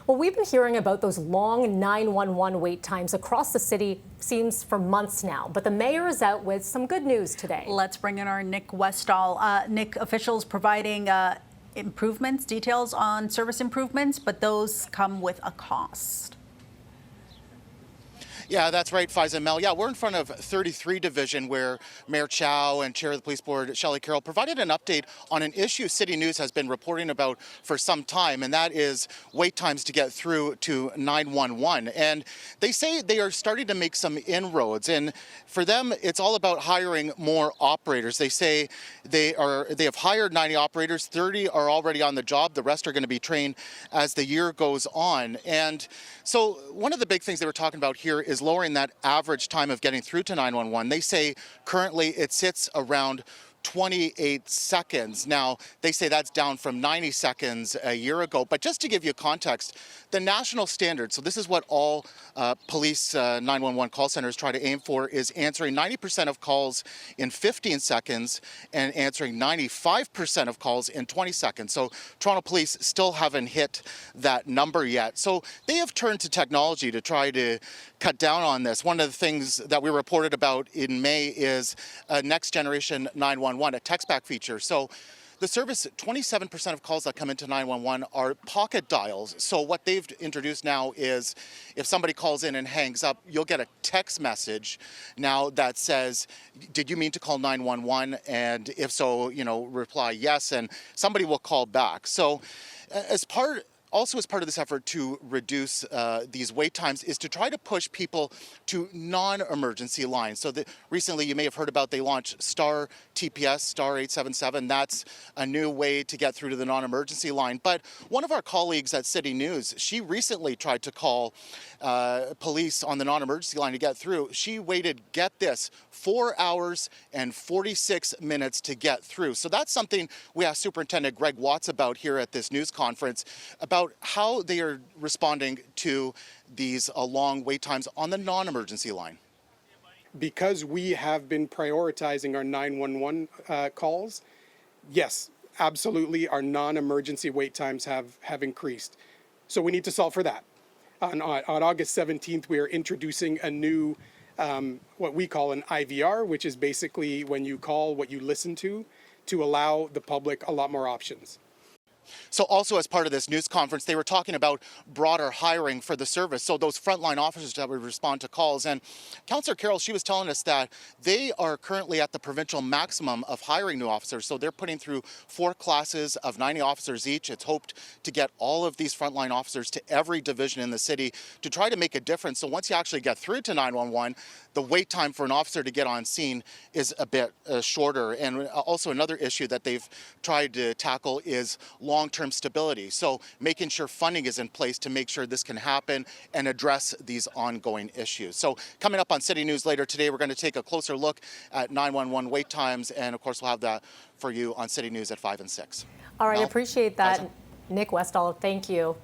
Well, we've been hearing about those long 911 wait times across the city, seems for months now. But the mayor is out with some good news today. Let's bring in our Nick Westoll. Nick, officials providing improvements, details on service improvements, but those come with a cost. Yeah, that's right, Faiza Mel. Yeah, we're in front of 33 Division where Mayor Chow and Chair of the Police Board, Shelley Carroll, provided an update on an issue City News has been reporting about for some time, and that is wait times to get through to 911. And they say they are starting to make some inroads, and for them, it's all about hiring more operators. They say they have hired 90 operators, 30 are already on the job, the rest are going to be trained as the year goes on. And so one of the big things they were talking about here is lowering that average time of getting through to 911. They say currently it sits around 28 seconds. Now, they say that's down from 90 seconds a year ago. But just to give you context, the national standard, so this is what all police 911 call centers try to aim for, is answering 90% of calls in 15 seconds and answering 95% of calls in 20 seconds. So Toronto Police still haven't hit that number yet. So they have turned to technology to try to cut down on this. One of the things that we reported about in May is a next generation 911, a text back feature. So the service, 27% of calls that come into 911 are pocket dials. So what they've introduced now is if somebody calls in and hangs up, you'll get a text message now that says, did you mean to call 911? And if so, reply yes, and somebody will call back. So as part of this effort to reduce these wait times is to try to push people to non-emergency lines. So recently you may have heard about, they launched Star TPS, Star 877. That's a new way to get through to the non-emergency line. But one of our colleagues at City News, she recently tried to call police on the non-emergency line to get through. She waited, get this, 4 hours and 46 minutes to get through. So that's something we asked Superintendent Greg Watts about here at this news conference, about how they are responding to these long wait times on the non-emergency line. Because we have been prioritizing our 911 calls, yes, absolutely, our non-emergency wait times have increased. So we need to solve for that. On August 17th, we are introducing a new, what we call an IVR, which is basically when you call what you listen to allow the public a lot more options. So also as part of this news conference, they were talking about broader hiring for the service. So those frontline officers that would respond to calls. And Councillor Carroll, she was telling us that they are currently at the provincial maximum of hiring new officers. So they're putting through 4 classes of 90 officers each. It's hoped to get all of these frontline officers to every division in the city to try to make a difference. So once you actually get through to 911, the wait time for an officer to get on scene is a bit shorter. And also another issue that they've tried to tackle is long-term stability. So making sure funding is in place to make sure this can happen and address these ongoing issues. So coming up on City News later today, we're going to take a closer look at 911 wait times. And of course, we'll have that for you on City News at 5 and 6. All right, Mel? appreciate that. Liza? Nick Westoll, thank you.